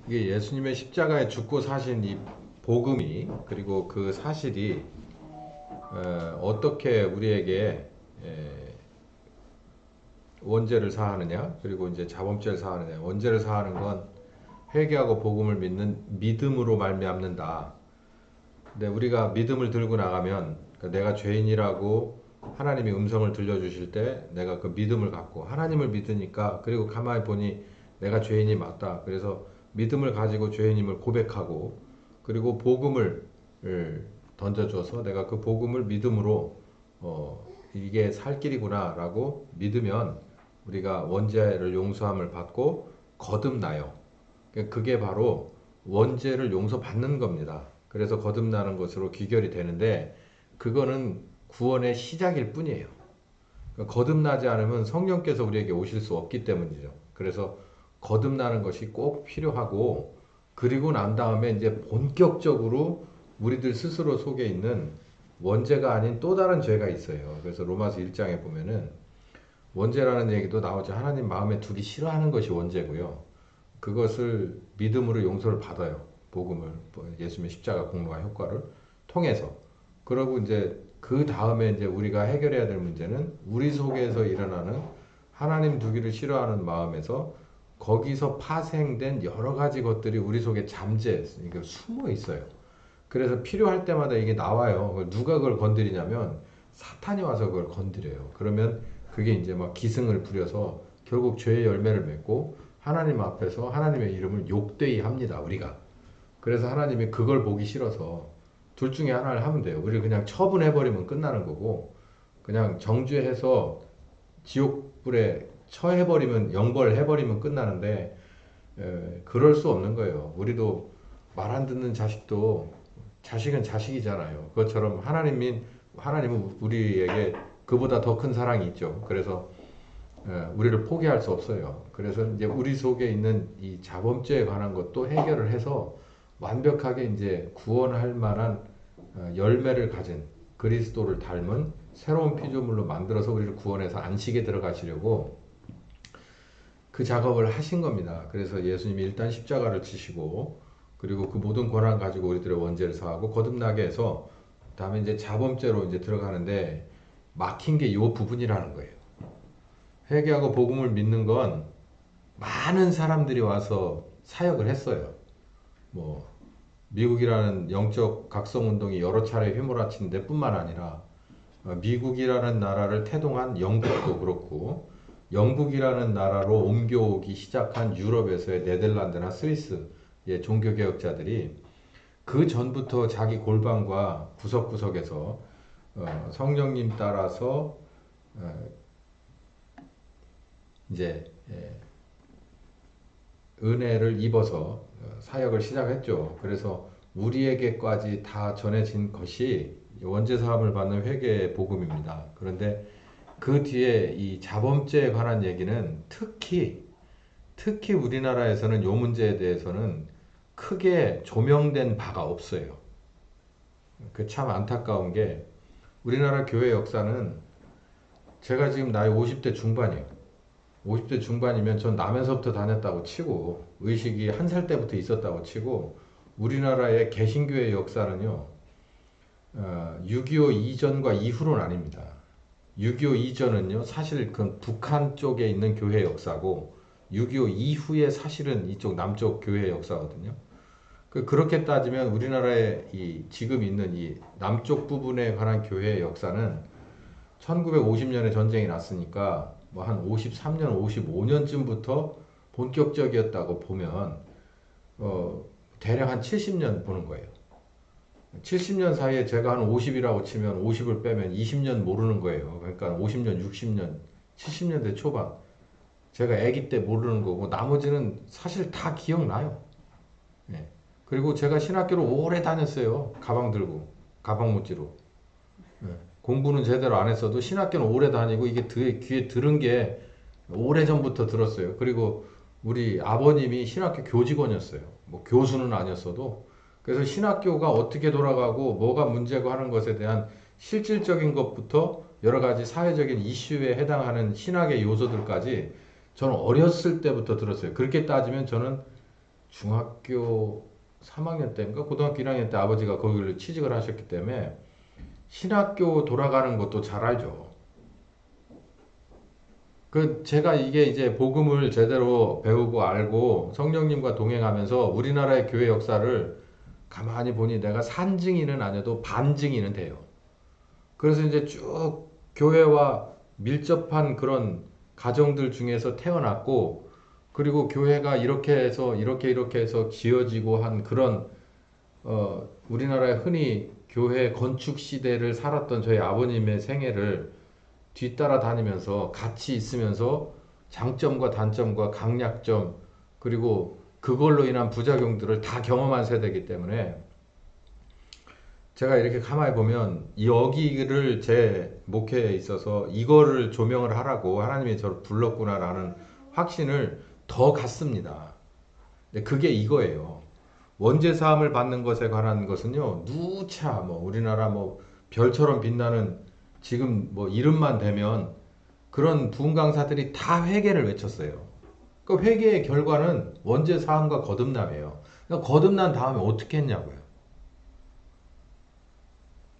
이게 예수님의 십자가에 죽고 사신 이 복음이, 그리고 그 사실이 어떻게 우리에게 원죄를 사하느냐, 그리고 이제 자범죄를 사하느냐. 원죄를 사하는 건 회개하고 복음을 믿는 믿음으로 말미암는다. 근데 우리가 믿음을 들고 나가면, 그러니까 내가 죄인이라고 하나님이 음성을 들려주실 때 내가 그 믿음을 갖고 하나님을 믿으니까, 그리고 가만히 보니 내가 죄인이 맞다. 그래서 믿음을 가지고 죄인임을 고백하고, 그리고 복음을 던져줘서 내가 그 복음을 믿음으로 이게 살 길이구나 라고 믿으면 우리가 원죄를 용서함을 받고 거듭나요. 그게 바로 원죄를 용서받는 겁니다. 그래서 거듭나는 것으로 귀결이 되는데, 그거는 구원의 시작일 뿐이에요. 그러니까 거듭나지 않으면 성령께서 우리에게 오실 수 없기 때문이죠. 그래서 거듭나는 것이 꼭 필요하고, 그리고 난 다음에 이제 본격적으로 우리들 스스로 속에 있는 원죄가 아닌 또 다른 죄가 있어요. 그래서 로마서 1장에 보면은 원죄라는 얘기도 나오죠. 하나님 마음에 두기 싫어하는 것이 원죄고요. 그것을 믿음으로 용서를 받아요. 복음을, 예수님의 십자가 공로와 효과를 통해서. 그러고 이제 그 다음에 이제 우리가 해결해야 될 문제는 우리 속에서 일어나는 하나님 두기를 싫어하는 마음에서 거기서 파생된 여러 가지 것들이 우리 속에 잠재, 숨어 있어요. 그래서 필요할 때마다 이게 나와요. 누가 그걸 건드리냐면 사탄이 와서 그걸 건드려요. 그러면 그게 이제 막 기승을 부려서 결국 죄의 열매를 맺고 하나님 앞에서 하나님의 이름을 욕되이 합니다, 우리가. 그래서 하나님이 그걸 보기 싫어서 둘 중에 하나를 하면 돼요. 우리를 그냥 처분해버리면 끝나는 거고, 그냥 정죄해서 지옥불에 처해버리면, 영벌해버리면 끝나는데, 그럴 수 없는 거예요. 우리도 말 안 듣는 자식도 자식은 자식이잖아요. 그것처럼 하나님은 우리에게 그보다 더 큰 사랑이 있죠. 그래서 우리를 포기할 수 없어요. 그래서 이제 우리 속에 있는 이 자범죄에 관한 것도 해결을 해서 완벽하게 이제 구원할 만한 열매를 가진 그리스도를 닮은 새로운 피조물로 만들어서 우리를 구원해서 안식에 들어가시려고 그 작업을 하신 겁니다. 그래서 예수님이 일단 십자가를 지시고, 그리고 그 모든 권한 가지고 우리들의 원죄를 사하고 거듭나게 해서 다음에 이제 자범죄로 이제 들어가는데, 막힌 게 이 부분이라는 거예요. 회개하고 복음을 믿는 건 많은 사람들이 와서 사역을 했어요. 뭐 미국이라는 영적 각성 운동이 여러 차례 휘몰아친 데뿐만 아니라 미국이라는 나라를 태동한 영국도 그렇고, 영국이라는 나라로 옮겨오기 시작한 유럽에서의 네덜란드나 스위스의 종교개혁자들이 그 전부터 자기 골방과 구석구석에서 성령님 따라서 이제 은혜를 입어서 사역을 시작했죠. 그래서 우리에게까지 다 전해진 것이 원죄 사함을 받는 회개의 복음입니다. 그런데 그 뒤에 이 자범죄에 관한 얘기는 특히 우리나라에서는 이 문제에 대해서는 크게 조명된 바가 없어요. 그 참 안타까운 게, 우리나라 교회 역사는, 제가 지금 나이 50대 중반이에요. 50대 중반이면 전 나면서부터 다녔다고 치고, 의식이 한 살 때부터 있었다고 치고, 우리나라의 개신교의 역사는요, 6.25 이전과 이후로 나뉩니다. 6.25 이전은요, 사실 그 북한 쪽에 있는 교회 역사고, 6.25 이후에 사실은 이쪽 남쪽 교회 역사거든요. 그렇게 따지면 우리나라의 지금 있는 이 남쪽 부분에 관한 교회의 역사는 1950년에 전쟁이 났으니까 뭐 한 53년, 55년쯤부터 본격적이었다고 보면 대략 한 70년 보는 거예요. 70년 사이에 제가 한 50이라고 치면 50을 빼면 20년 모르는 거예요. 그러니까 50년, 60년, 70년대 초반. 제가 아기 때 모르는 거고, 나머지는 사실 다 기억나요. 네. 그리고 제가 신학교를 오래 다녔어요. 가방 들고, 가방 못지로. 네. 공부는 제대로 안 했어도 신학교는 오래 다니고, 이게 귀에 들은 게 오래전부터 들었어요. 그리고 우리 아버님이 신학교 교직원이었어요. 뭐 교수는 아니었어도. 그래서 신학교가 어떻게 돌아가고 뭐가 문제고 하는 것에 대한 실질적인 것부터 여러 가지 사회적인 이슈에 해당하는 신학의 요소들까지 저는 어렸을 때부터 들었어요. 그렇게 따지면 저는 중학교 3학년 때인가 고등학교 1학년 때 아버지가 거기를 취직을 하셨기 때문에 신학교 돌아가는 것도 잘 알죠. 그 제가 이게 이제 복음을 제대로 배우고 알고 성령님과 동행하면서 우리나라의 교회 역사를 가만히 보니 내가 산증인은 아니어도 반증인은 돼요. 그래서 이제 쭉 교회와 밀접한 그런 가정들 중에서 태어났고, 그리고 교회가 이렇게 해서 이렇게 해서 지어지고 한 그런 우리나라의 흔히 교회 건축 시대를 살았던 저희 아버님의 생애를 뒤따라 다니면서 같이 있으면서 장점과 단점과 강약점, 그리고 그걸로 인한 부작용들을 다 경험한 세대이기 때문에 제가 이렇게 가만히 보면 여기를 제 목회에 있어서 이거를 조명을 하라고 하나님이 저를 불렀구나라는 확신을 더 갖습니다. 근데 그게 이거예요. 원죄 사함을 받는 것에 관한 것은요, 누차 뭐 우리나라 뭐 별처럼 빛나는 지금 뭐 이름만 대면 그런 부흥 강사들이 다 회개를 외쳤어요. 그 회개의 결과는 원죄 사함과 거듭남이에요. 그러니까 거듭난 다음에 어떻게 했냐고요.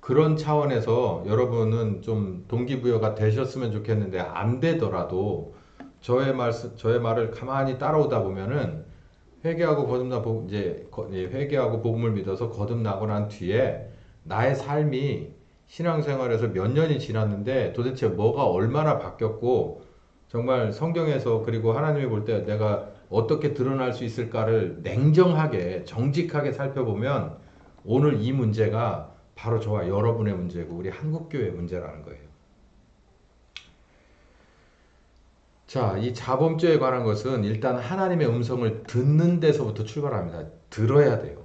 그런 차원에서 여러분은 좀 동기부여가 되셨으면 좋겠는데 안 되더라도 저의 말을 가만히 따라오다 보면은 회개하고 거듭나 회개하고 복음을 믿어서 거듭나고 난 뒤에 나의 삶이 신앙생활에서 몇 년이 지났는데 도대체 뭐가 얼마나 바뀌었고 정말 성경에서 그리고 하나님이 볼 때 내가 어떻게 드러날 수 있을까를 냉정하게 정직하게 살펴보면 오늘 이 문제가 바로 저와 여러분의 문제고 우리 한국교회의 문제라는 거예요. 자, 이 자범죄에 관한 것은 일단 하나님의 음성을 듣는 데서부터 출발합니다. 들어야 돼요.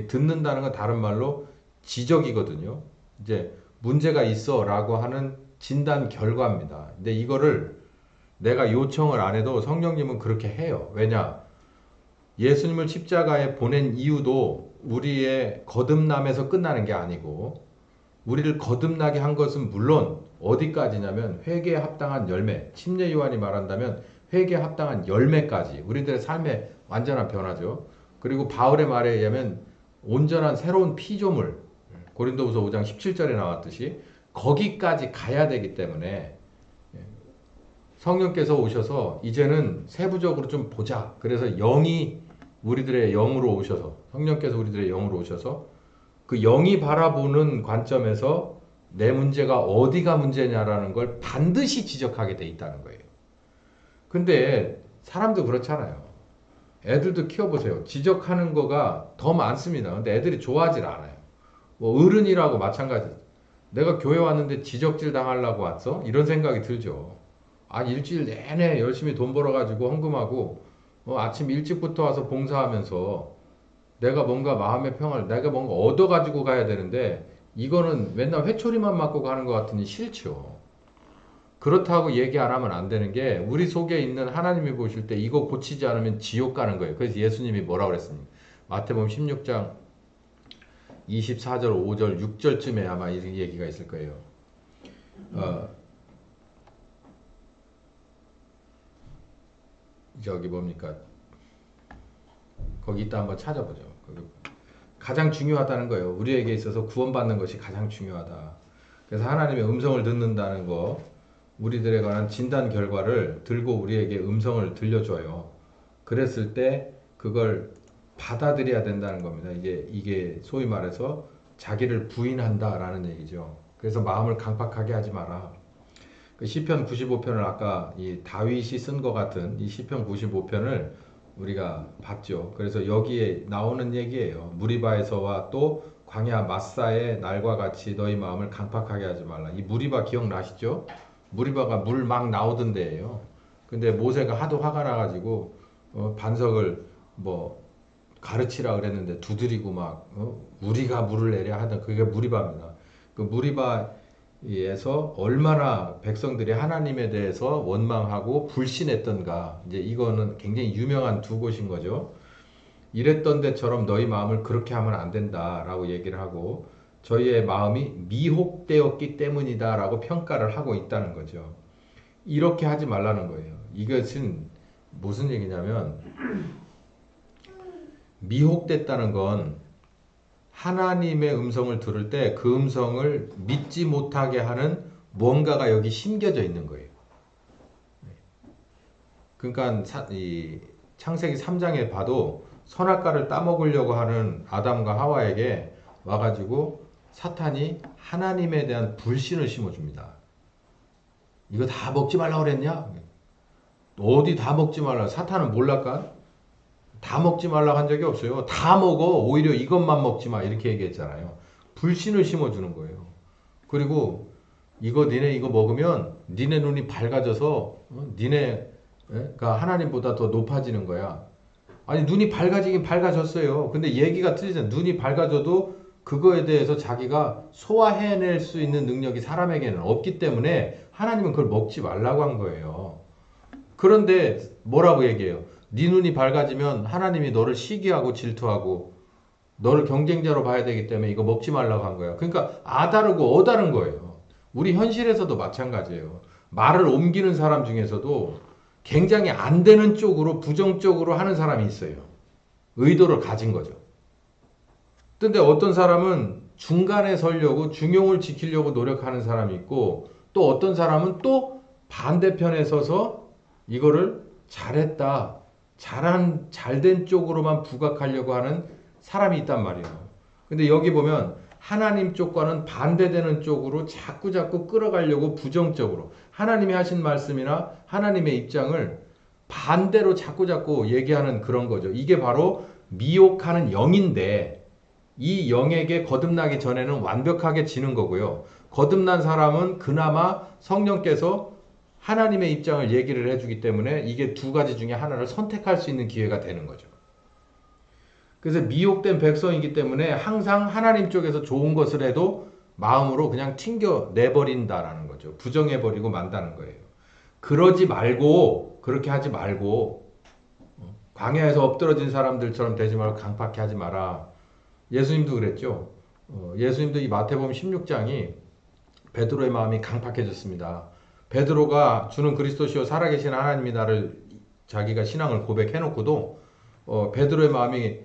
듣는다는 건 다른 말로 지적이거든요. 이제 문제가 있어 라고 하는 진단 결과입니다. 근데 이거를 내가 요청을 안 해도 성령님은 그렇게 해요. 왜냐? 예수님을 십자가에 보낸 이유도 우리의 거듭남에서 끝나는 게 아니고 우리를 거듭나게 한 것은 물론 어디까지냐면 회개에 합당한 열매, 침례 요한이 말한다면 회개에 합당한 열매까지 우리들의 삶의 완전한 변화죠. 그리고 바울의 말에 의하면 온전한 새로운 피조물, 고린도후서 5장 17절에 나왔듯이 거기까지 가야 되기 때문에 성령께서 오셔서 이제는 세부적으로 좀 보자. 그래서 영이 우리들의 영으로 오셔서 성령께서 우리들의 영으로 오셔서 그 영이 바라보는 관점에서 내 문제가 어디가 문제냐라는 걸 반드시 지적하게 돼 있다는 거예요. 근데 사람도 그렇잖아요. 애들도 키워보세요. 지적하는 거가 더 많습니다. 근데 애들이 좋아하질 않아요. 뭐 어른이라고 마찬가지. 내가 교회 왔는데 지적질 당하려고 왔어? 이런 생각이 들죠. 아니 일주일 내내 열심히 돈 벌어가지고 헌금하고 아침 일찍부터 와서 봉사하면서 내가 뭔가 마음의 평화를 내가 뭔가 얻어가지고 가야 되는데 이거는 맨날 회초리만 맞고 가는 것 같으니 싫죠. 그렇다고 얘기 안 하면 안 되는 게 우리 속에 있는 하나님이 보실 때 이거 고치지 않으면 지옥 가는 거예요. 그래서 예수님이 뭐라고 그랬습니까? 마태복음 16장 24절, 5절, 6절쯤에 아마 이 얘기가 있을 거예요. 저기 뭡니까? 거기 이따 한번 찾아보죠. 가장 중요하다는 거예요. 우리에게 있어서 구원받는 것이 가장 중요하다. 그래서 하나님의 음성을 듣는다는 거, 우리들에 관한 진단 결과를 들고 우리에게 음성을 들려줘요. 그랬을 때 그걸 받아들여야 된다는 겁니다. 이게 소위 말해서 자기를 부인한다라는 얘기죠. 그래서 마음을 강팍하게 하지 마라. 그 시편 95편을 아까 이 다윗이 쓴 것 같은 이 시편 95편을 우리가 봤죠. 그래서 여기에 나오는 얘기예요. 무리바에서와 또 광야 마사의 날과 같이 너희 마음을 강팍하게 하지 말라. 이 무리바 기억나시죠? 무리바가 물 막 나오던 데예요. 근데 모세가 하도 화가 나가지고 반석을 뭐 가르치라 그랬는데 두드리고 막 우리가 물을 내려 하던 그게 무리바입니다. 그 무리바에서 얼마나 백성들이 하나님에 대해서 원망하고 불신했던가. 이제 이거는 굉장히 유명한 두 곳인 거죠. 이랬던 데처럼 너희 마음을 그렇게 하면 안 된다라고 얘기를 하고 저희의 마음이 미혹되었기 때문이다라고 평가를 하고 있다는 거죠. 이렇게 하지 말라는 거예요. 이것은 무슨 얘기냐면 미혹됐다는 건 하나님의 음성을 들을 때 그 음성을 믿지 못하게 하는 뭔가가 여기 심겨져 있는 거예요. 그러니까 이 창세기 3장에 봐도 선악과를 따먹으려고 하는 아담과 하와에게 와가지고 사탄이 하나님에 대한 불신을 심어줍니다. 이거 다 먹지 말라고 그랬냐? 어디 다 먹지 말라. 사탄은 몰랄까? 다 먹지 말라고 한 적이 없어요. 다 먹어. 오히려 이것만 먹지 마. 이렇게 얘기했잖아요. 불신을 심어주는 거예요. 그리고 니네 이거 먹으면 니네 눈이 밝아져서 니네가 하나님보다 더 높아지는 거야. 아니 눈이 밝아지긴 밝아졌어요. 근데 얘기가 틀리잖아. 눈이 밝아져도 그거에 대해서 자기가 소화해낼 수 있는 능력이 사람에게는 없기 때문에 하나님은 그걸 먹지 말라고 한 거예요. 그런데 뭐라고 얘기해요? 네 눈이 밝아지면 하나님이 너를 시기하고 질투하고 너를 경쟁자로 봐야 되기 때문에 이거 먹지 말라고 한 거야. 그러니까 아다르고 어다른 거예요. 우리 현실에서도 마찬가지예요. 말을 옮기는 사람 중에서도 굉장히 안 되는 쪽으로 부정적으로 하는 사람이 있어요. 의도를 가진 거죠. 근데 어떤 사람은 중간에 서려고 중용을 지키려고 노력하는 사람이 있고 또 어떤 사람은 또 반대편에 서서 이거를 잘했다. 잘된 쪽으로만 부각하려고 하는 사람이 있단 말이에요. 근데 여기 보면 하나님 쪽과는 반대되는 쪽으로 자꾸 끌어가려고 부정적으로 하나님이 하신 말씀이나 하나님의 입장을 반대로 자꾸 얘기하는 그런 거죠. 이게 바로 미혹하는 영인데 이 영에게 거듭나기 전에는 완벽하게 지는 거고요. 거듭난 사람은 그나마 성령께서 하나님의 입장을 얘기를 해주기 때문에 이게 두 가지 중에 하나를 선택할 수 있는 기회가 되는 거죠. 그래서 미혹된 백성이기 때문에 항상 하나님 쪽에서 좋은 것을 해도 마음으로 그냥 튕겨 내버린다라는 거죠. 부정해버리고 만다는 거예요. 그렇게 하지 말고 광야에서 엎드러진 사람들처럼 되지 말고 강팍해 하지 마라. 예수님도 그랬죠. 예수님도 이 마태복음 16장이 베드로의 마음이 강팍해졌습니다. 베드로가 주는 그리스도시요 살아계신 하나님이 나를 자기가 신앙을 고백해놓고도 베드로의 마음이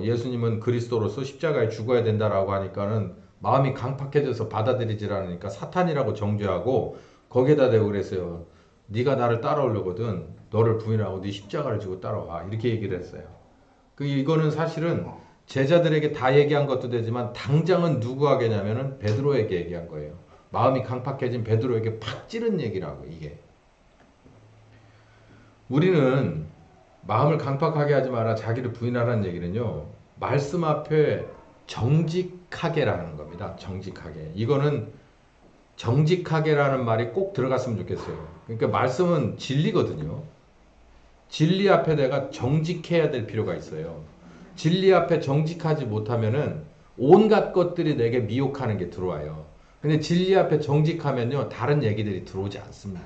예수님은 그리스도로서 십자가에 죽어야 된다라고 하니까는 마음이 강팍해져서 받아들이질 않으니까 사탄이라고 정죄하고 거기에다 대고 그랬어요. 네가 나를 따라오려거든 너를 부인하고 네 십자가를 지고 따라와 이렇게 얘기를 했어요. 이거는 사실은 제자들에게 다 얘기한 것도 되지만 당장은 누구에게냐면은 베드로에게 얘기한 거예요. 마음이 강팍해진 베드로에게 팍 찌른 얘기라고 이게. 우리는 마음을 강팍하게 하지 마라 자기를 부인하라는 얘기는요. 말씀 앞에 정직하게라는 겁니다. 정직하게. 이거는 정직하게라는 말이 꼭 들어갔으면 좋겠어요. 그러니까 말씀은 진리거든요. 진리 앞에 내가 정직해야 될 필요가 있어요. 진리 앞에 정직하지 못하면은 온갖 것들이 내게 미혹하는 게 들어와요. 근데 진리 앞에 정직하면요 다른 얘기들이 들어오지 않습니다.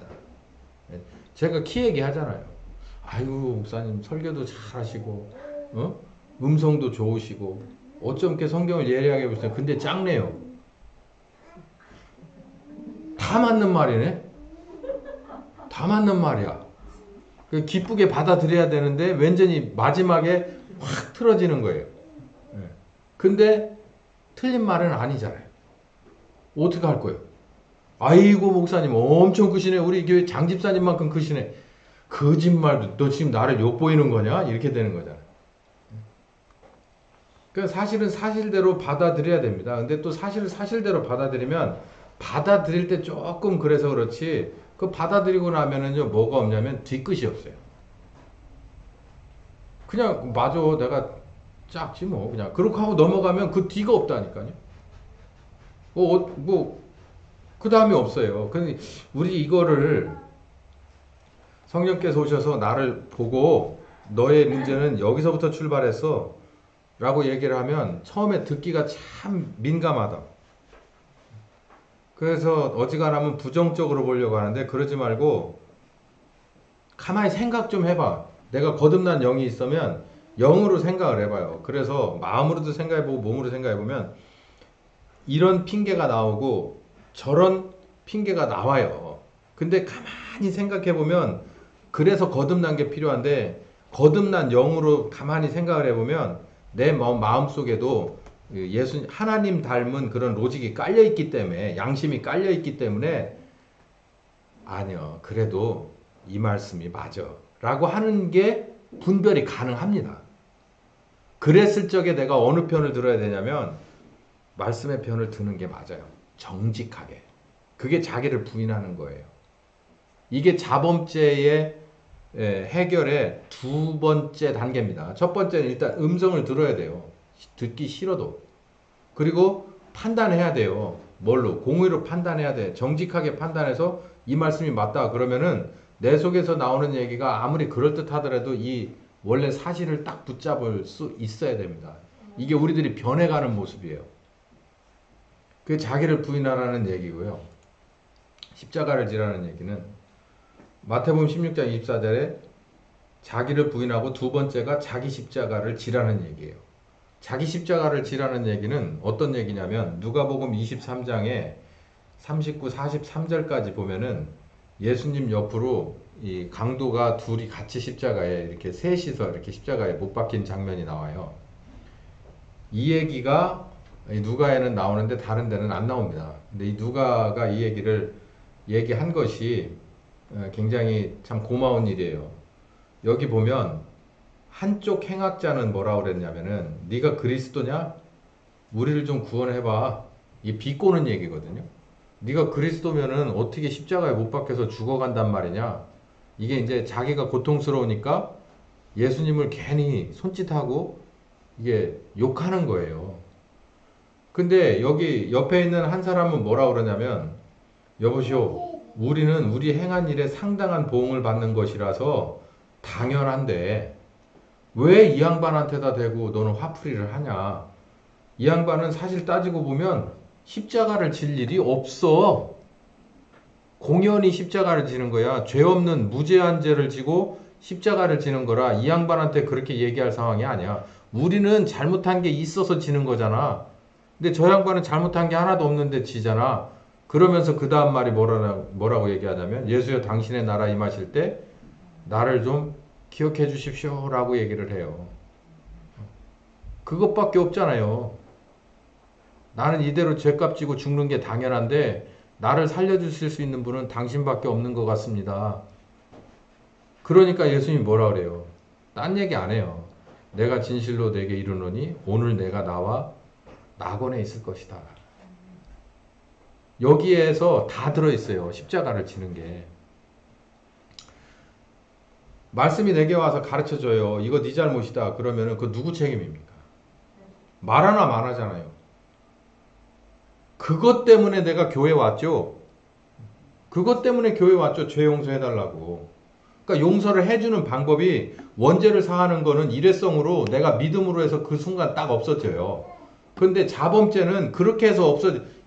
제가 키 얘기하잖아요. 아유 목사님 설교도 잘하시고 음성도 좋으시고 어쩜 이렇게 성경을 예리하게 보시나요? 근데 짱네요. 다 맞는 말이네. 다 맞는 말이야. 기쁘게 받아들여야 되는데 완전히 마지막에 확 틀어지는 거예요. 근데 틀린 말은 아니잖아요. 어떻게 할 거예요? 아이고 목사님 엄청 크시네. 우리 교회 장집사님만큼 크시네. 거짓말. 너 지금 나를 욕보이는 거냐? 이렇게 되는 거잖아요. 그러니까 사실은 사실대로 받아들여야 됩니다. 근데 또 사실을 사실대로 받아들이면 받아들일 때 조금 그래서 그렇지 그 받아들이고 나면은요 뭐가 없냐면 뒤끝이 없어요. 그냥 맞아 내가 짝지 뭐 그냥 그렇게 하고 넘어가면 그 뒤가 없다니까요. 그 다음에 없어요. 근데 우리 이거를 성령께서 오셔서 나를 보고 너의 문제는 여기서부터 출발했어 라고 얘기를 하면 처음에 듣기가 참 민감하다. 그래서 어지간하면 부정적으로 보려고 하는데 그러지 말고 가만히 생각 좀 해봐. 내가 거듭난 영이 있으면 영으로 생각을 해봐요. 그래서 마음으로도 생각해보고 몸으로 생각해보면 이런 핑계가 나오고 저런 핑계가 나와요. 근데 가만히 생각해보면 그래서 거듭난 게 필요한데 거듭난 영으로 가만히 생각을 해보면 내 마음속에도 예수 하나님 닮은 그런 로직이 깔려 있기 때문에, 양심이 깔려 있기 때문에 아니요, 그래도 이 말씀이 맞아 라고 하는 게 분별이 가능합니다. 그랬을 적에 내가 어느 편을 들어야 되냐면 말씀의 편을 드는 게 맞아요. 정직하게. 그게 자기를 부인하는 거예요. 이게 자범죄의 해결의 두 번째 단계입니다. 첫 번째는 일단 음성을 들어야 돼요. 듣기 싫어도. 그리고 판단해야 돼요. 뭘로? 공의로 판단해야 돼. 정직하게 판단해서 이 말씀이 맞다 그러면은 내 속에서 나오는 얘기가 아무리 그럴듯하더라도 이 원래 사실을 딱 붙잡을 수 있어야 됩니다. 이게 우리들이 변해가는 모습이에요. 그게 자기를 부인하라는 얘기고요. 십자가를 지라는 얘기는 마태복음 16장 24절에 자기를 부인하고 두 번째가 자기 십자가를 지라는 얘기예요. 자기 십자가를 지라는 얘기는 어떤 얘기냐면 누가복음 23장에 39, 43절까지 보면은 예수님 옆으로 이 강도가 둘이 같이 십자가에 이렇게 셋이서 이렇게 십자가에 못 박힌 장면이 나와요. 이 얘기가 누가에는 나오는데 다른 데는 안 나옵니다. 근데 이 누가가 이 얘기를 얘기한 것이 굉장히 참 고마운 일이에요. 여기 보면 한쪽 행악자는 뭐라고 그랬냐면은 네가 그리스도냐? 우리를 좀 구원해봐. 이 비꼬는 얘기거든요. 네가 그리스도면은 어떻게 십자가에 못 박혀서 죽어간단 말이냐? 이게 이제 자기가 고통스러우니까 예수님을 괜히 손짓하고 이게 욕하는 거예요. 근데 여기 옆에 있는 한 사람은 뭐라고 그러냐면 여보시오, 우리는 우리 행한 일에 상당한 보응을 받는 것이라서 당연한데 왜 이 양반한테다 대고 너는 화풀이를 하냐? 이 양반은 사실 따지고 보면 십자가를 질 일이 없어. 공연히 십자가를 지는 거야. 죄 없는 무죄한 죄를 지고 십자가를 지는 거라 이 양반한테 그렇게 얘기할 상황이 아니야. 우리는 잘못한 게 있어서 지는 거잖아. 근데 저 양반은 잘못한 게 하나도 없는데 지잖아. 그러면서 그 다음 말이 뭐라고 얘기하냐면 예수여 당신의 나라 임하실 때 나를 좀 기억해 주십시오 라고 얘기를 해요. 그것밖에 없잖아요. 나는 이대로 죄값 지고 죽는 게 당연한데 나를 살려주실 수 있는 분은 당신밖에 없는 것 같습니다. 그러니까 예수님이 뭐라 그래요? 딴 얘기 안 해요. 내가 진실로 내게 이르노니 오늘 내가 나와 낙원에 있을 것이다. 여기에서 다 들어있어요. 십자가를 지는 게. 말씀이 내게 와서 가르쳐줘요. 이거 네 잘못이다. 그러면은 그 누구 책임입니까? 말 하나 안 하잖아요. 그것 때문에 내가 교회 왔죠. 그것 때문에 교회 왔죠. 죄 용서해달라고. 그러니까 용서를 해주는 방법이 원죄를 사하는 거는 일회성으로 내가 믿음으로 해서 그 순간 딱 없어져요. 근데 자범죄는 그렇게 해서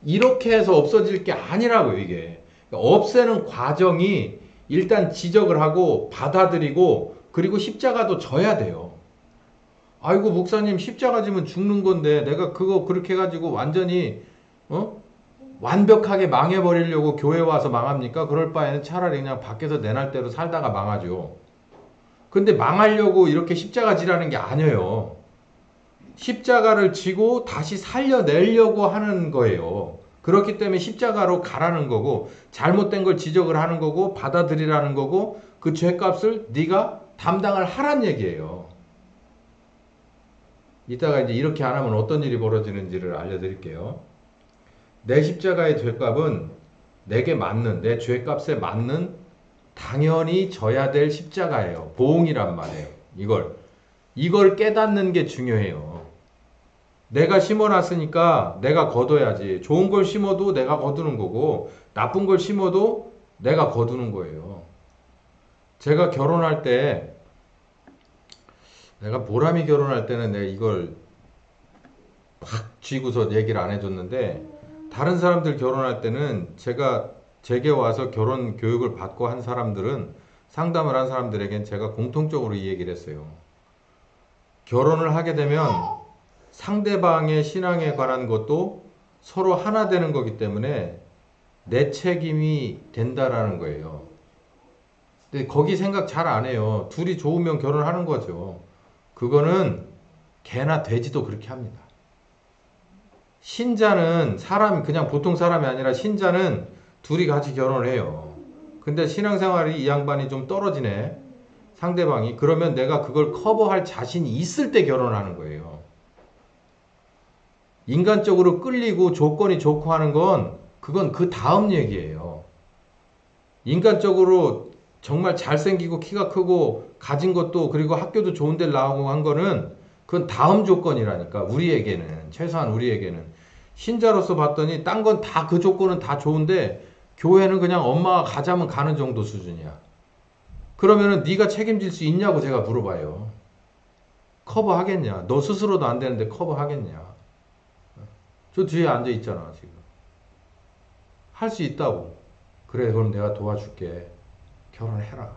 이렇게 해서 없어질 게 아니라고요, 이게. 그러니까 없애는 과정이 일단 지적을 하고 받아들이고 그리고 십자가도 져야 돼요. 아이고 목사님 십자가 지면 죽는 건데 내가 그거 그렇게 해가지고 완전히 완벽하게 망해버리려고 교회 와서 망합니까? 그럴 바에는 차라리 그냥 밖에서 내 날대로 살다가 망하죠. 근데 망하려고 이렇게 십자가 지라는 게 아니에요. 십자가를 지고 다시 살려내려고 하는 거예요. 그렇기 때문에 십자가로 가라는 거고 잘못된 걸 지적을 하는 거고 받아들이라는 거고 그 죄값을 네가 담당을 하란 얘기예요. 이따가 이제 이렇게 안 하면 어떤 일이 벌어지는지를 알려드릴게요. 내 십자가의 죄값은 내게 맞는 내 죄값에 맞는 당연히 져야 될 십자가예요. 보응이란 말이에요. 이걸 깨닫는 게 중요해요. 내가 심어놨으니까 내가 거둬야지. 좋은 걸 심어도 내가 거두는 거고 나쁜 걸 심어도 내가 거두는 거예요. 제가 결혼할 때 내가 보람이 결혼할 때는 내가 이걸 확 쥐고서 얘기를 안 해줬는데 다른 사람들 결혼할 때는 제가 제게 와서 결혼 교육을 받고 한 사람들은 상담을 한 사람들에겐 제가 공통적으로 이 얘기를 했어요. 결혼을 하게 되면 상대방의 신앙에 관한 것도 서로 하나 되는 거기 때문에 내 책임이 된다라는 거예요. 근데 거기 생각 잘 안 해요. 둘이 좋으면 결혼하는 거죠. 그거는 개나 돼지도 그렇게 합니다. 신자는 사람, 그냥 보통 사람이 아니라 신자는 둘이 같이 결혼을 해요. 근데 신앙생활이 이 양반이 좀 떨어지네. 상대방이. 그러면 내가 그걸 커버할 자신이 있을 때 결혼하는 거예요. 인간적으로 끌리고 조건이 좋고 하는 건 그건 그 다음 얘기예요. 인간적으로 정말 잘생기고 키가 크고 가진 것도 그리고 학교도 좋은 데를 나오고 한 거는 그건 다음 조건이라니까. 우리에게는 최소한 우리에게는 신자로서 봤더니 딴 건 다 그 조건은 다 좋은데 교회는 그냥 엄마가 가자면 가는 정도 수준이야. 그러면은 네가 책임질 수 있냐고 제가 물어봐요. 커버하겠냐? 너 스스로도 안 되는데 커버하겠냐? 저 뒤에 앉아 있잖아 지금. 할 수 있다고. 그래 그럼 내가 도와줄게. 결혼해라.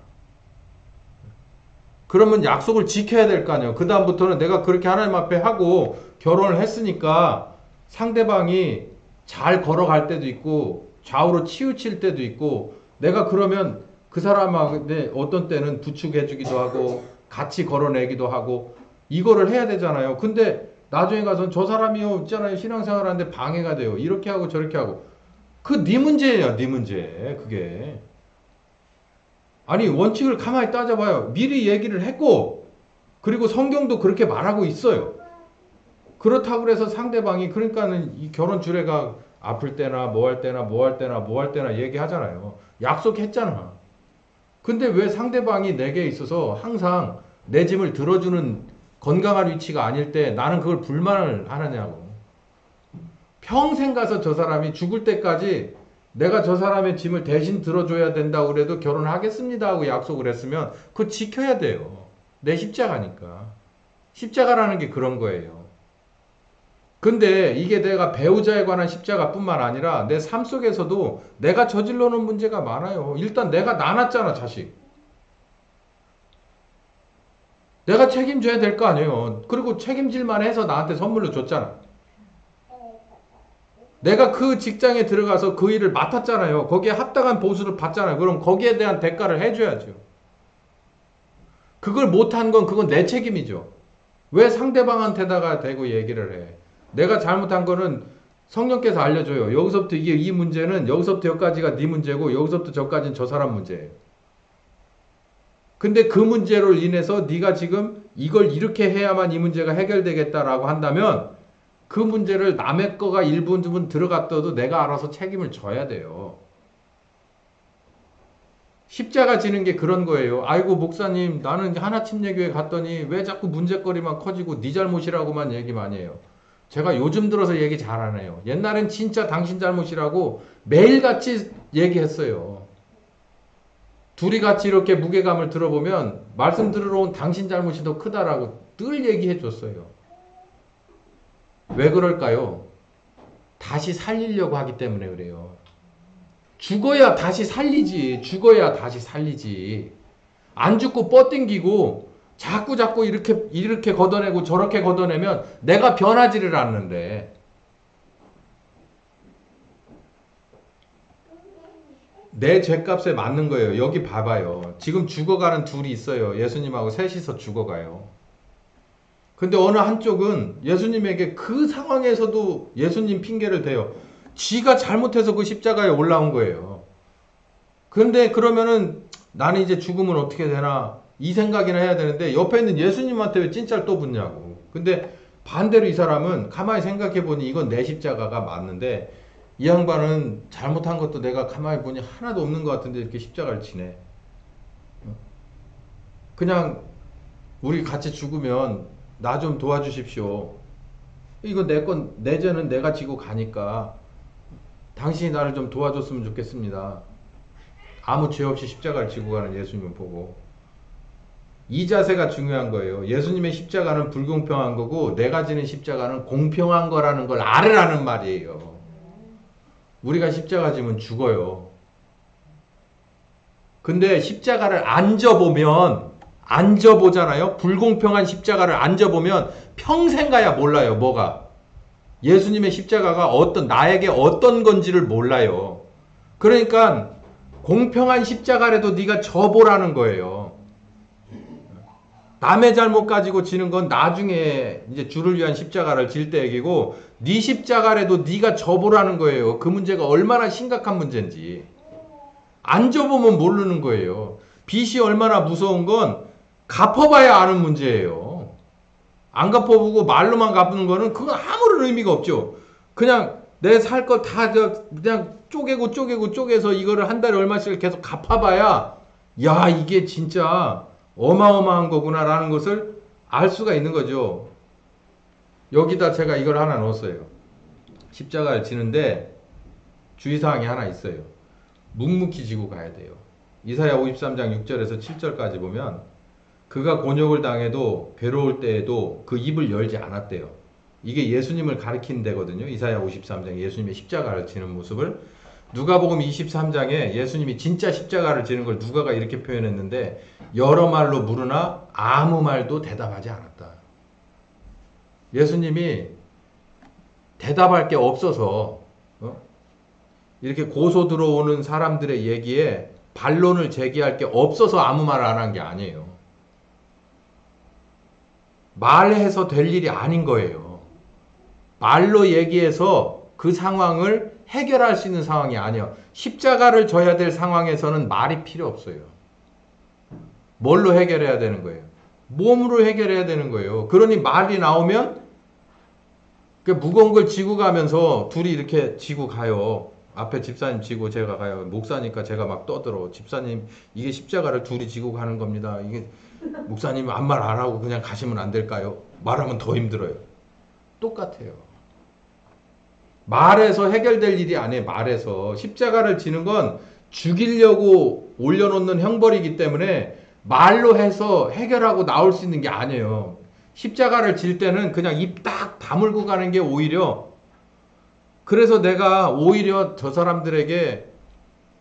그러면 약속을 지켜야 될 거 아니에요. 그 다음부터는 내가 그렇게 하나님 앞에 하고 결혼을 했으니까 상대방이 잘 걸어갈 때도 있고 좌우로 치우칠 때도 있고 내가 그러면 그 사람한테 어떤 때는 부축해주기도 하고 같이 걸어내기도 하고 이거를 해야 되잖아요. 근데 나중에 가서는 저 사람이요 있잖아요. 신앙생활 하는데 방해가 돼요. 이렇게 하고 저렇게 하고. 그 네 문제예요. 네 문제. 그게. 아니 원칙을 가만히 따져봐요. 미리 얘기를 했고 그리고 성경도 그렇게 말하고 있어요. 그렇다고 해서 상대방이 그러니까는 이 결혼 주례가 아플 때나 뭐 할 때나 뭐 할 때나 뭐 할 때나 얘기하잖아요. 약속했잖아. 근데 왜 상대방이 내게 있어서 항상 내 짐을 들어주는 건강한 위치가 아닐 때 나는 그걸 불만을 하느냐고. 평생 가서 저 사람이 죽을 때까지 내가 저 사람의 짐을 대신 들어줘야 된다고 그래도 결혼하겠습니다 하고 약속을 했으면 그거 지켜야 돼요. 내 십자가니까. 십자가라는 게 그런 거예요. 근데 이게 내가 배우자에 관한 십자가뿐만 아니라 내 삶 속에서도 내가 저질러 놓은 문제가 많아요. 일단 내가 낳았잖아 자식. 내가 책임져야 될 거 아니에요. 그리고 책임질만 해서 나한테 선물로 줬잖아. 내가 그 직장에 들어가서 그 일을 맡았잖아요. 거기에 합당한 보수를 받잖아요. 그럼 거기에 대한 대가를 해줘야죠. 그걸 못한 건 그건 내 책임이죠. 왜 상대방한테다가 대고 얘기를 해. 내가 잘못한 거는 성령께서 알려줘요. 여기서부터 이게 이 문제는 여기서부터 여기까지가 네 문제고 여기서부터 저까지는 저 사람 문제예요. 근데 그 문제로 인해서 네가 지금 이걸 이렇게 해야만 이 문제가 해결되겠다라고 한다면 그 문제를 남의 거가 일부 들어갔더라도 내가 알아서 책임을 져야 돼요. 십자가 지는 게 그런 거예요. 아이고 목사님 나는 하나침례교회 갔더니 왜 자꾸 문제거리만 커지고 네 잘못이라고만 얘기 많이 해요. 제가 요즘 들어서 얘기 잘 안 해요. 옛날엔 진짜 당신 잘못이라고 매일같이 얘기했어요. 둘이 같이 이렇게 무게감을 들어보면 말씀 들으러 온 당신 잘못이 더 크다라고 늘 얘기해 줬어요. 왜 그럴까요? 다시 살리려고 하기 때문에 그래요. 죽어야 다시 살리지. 죽어야 다시 살리지. 안 죽고 뻗땡기고 자꾸 이렇게 걷어내고 저렇게 걷어내면 내가 변하지를 않는데. 내 죄값에 맞는 거예요. 여기 봐봐요. 지금 죽어가는 둘이 있어요. 예수님하고 셋이서 죽어가요. 근데 어느 한쪽은 예수님에게 그 상황에서도 예수님 핑계를 대요. 지가 잘못해서 그 십자가에 올라온 거예요. 근데 그러면은 나는 이제 죽으면 어떻게 되나 이 생각이나 해야 되는데 옆에 있는 예수님한테 왜 찐짜를 또 붙냐고. 근데 반대로 이 사람은 가만히 생각해 보니 이건 내 십자가가 맞는데 이 양반은 잘못한 것도 내가 가만히 보니 하나도 없는 것 같은데 이렇게 십자가를 지네. 그냥 우리 같이 죽으면 나 좀 도와주십시오. 이거 내 죄는 내가 지고 가니까 당신이 나를 좀 도와줬으면 좋겠습니다. 아무 죄 없이 십자가를 지고 가는 예수님을 보고. 이 자세가 중요한 거예요. 예수님의 십자가는 불공평한 거고 내가 지는 십자가는 공평한 거라는 걸 알으라는 말이에요. 우리가 십자가 지면 죽어요. 근데 십자가를 앉아보잖아요. 불공평한 십자가를 앉아보면 평생 가야 몰라요. 뭐가? 예수님의 십자가가 나에게 어떤 건지를 몰라요. 그러니까 공평한 십자가라도 네가 져보라는 거예요. 남의 잘못 가지고 지는 건 나중에 이제 주를 위한 십자가를 질 때 얘기고, 네 십자가라도 네가 져보라는 거예요. 그 문제가 얼마나 심각한 문제인지. 안 져보면 모르는 거예요. 빚이 얼마나 무서운 건 갚아봐야 아는 문제예요. 안 갚아보고 말로만 갚는 거는 그건 아무런 의미가 없죠. 그냥 내 살 거 다 그냥 쪼개서 이거를 한 달에 얼마씩 계속 갚아봐야, 야, 이게 진짜 어마어마한 거구나라는 것을 알 수가 있는 거죠. 여기다 제가 이걸 하나 넣었어요. 십자가를 지는데 주의사항이 하나 있어요. 묵묵히 지고 가야 돼요. 이사야 53장 6절에서 7절까지 보면, 그가 곤욕을 당해도 괴로울 때에도 그 입을 열지 않았대요. 이게 예수님을 가리키는 데거든요. 이사야 53장 예수님의 십자가를 지는 모습을. 누가복음 23장에 예수님이 진짜 십자가를 지는 걸 누가가 이렇게 표현했는데, 여러 말로 물으나 아무 말도 대답하지 않았다. 예수님이 대답할 게 없어서 이렇게 고소 들어오는 사람들의 얘기에 반론을 제기할 게 없어서 아무 말 안 한 게 아니에요. 말해서 될 일이 아닌 거예요. 말로 얘기해서 그 상황을 해결할 수 있는 상황이 아니에요. 십자가를 져야 될 상황에서는 말이 필요 없어요. 뭘로 해결해야 되는 거예요? 몸으로 해결해야 되는 거예요. 그러니 말이 나오면 그 무거운 걸 지고 가면서 둘이 이렇게 지고 가요. 앞에 집사님 지고 제가 가요. 목사니까 제가 막 떠들어. 집사님, 이게 십자가를 둘이 지고 가는 겁니다. 이게 목사님 아무 말 안 하고 그냥 가시면 안 될까요? 말하면 더 힘들어요. 똑같아요. 말해서 해결될 일이 아니에요. 말해서. 십자가를 지는 건 죽이려고 올려놓는 형벌이기 때문에 말로 해서 해결하고 나올 수 있는 게 아니에요. 십자가를 질 때는 그냥 입 딱 다물고 가는 게 오히려, 그래서 내가 오히려 저 사람들에게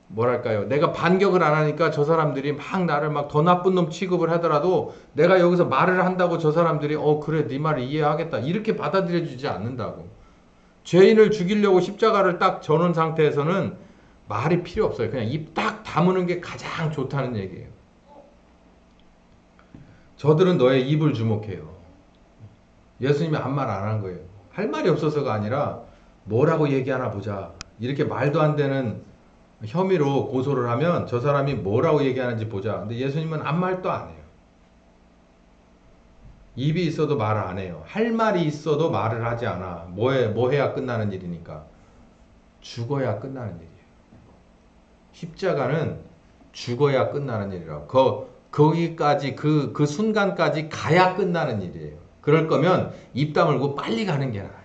뭐랄까요, 내가 반격을 안 하니까 저 사람들이 막 나를 막 더 나쁜 놈 취급을 하더라도, 내가 여기서 말을 한다고 저 사람들이 그래 네 말을 이해하겠다 이렇게 받아들여 주지 않는다고. 죄인을 죽이려고 십자가를 딱 저는 상태에서는 말이 필요 없어요. 그냥 입 딱 다무는 게 가장 좋다는 얘기예요. 저들은 너의 입을 주목해요. 예수님이 한 말 안 한 거예요. 할 말이 없어서가 아니라 뭐라고 얘기하나 보자. 이렇게 말도 안 되는 혐의로 고소를 하면 저 사람이 뭐라고 얘기하는지 보자. 근데 예수님은 아무 말도 안 해요. 입이 있어도 말을 안 해요. 할 말이 있어도 말을 하지 않아. 뭐 해야 끝나는 일이니까. 죽어야 끝나는 일이에요. 십자가는 죽어야 끝나는 일이라고. 거기까지 그 순간까지 가야 끝나는 일이에요. 그럴 거면 입 다물고 빨리 가는 게 나아요.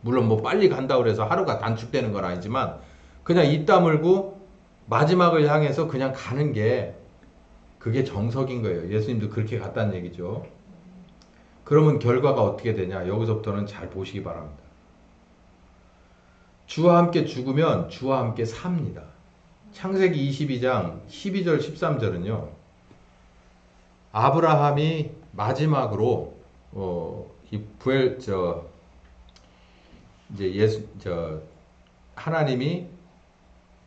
물론 뭐 빨리 간다고 해서 하루가 단축되는 건 아니지만, 그냥 입 다물고 마지막을 향해서 그냥 가는 게, 그게 정석인 거예요. 예수님도 그렇게 갔다는 얘기죠. 그러면 결과가 어떻게 되냐? 여기서부터는 잘 보시기 바랍니다. 주와 함께 죽으면 주와 함께 삽니다. 창세기 22장 12절 13절은요. 아브라함이 마지막으로 하나님이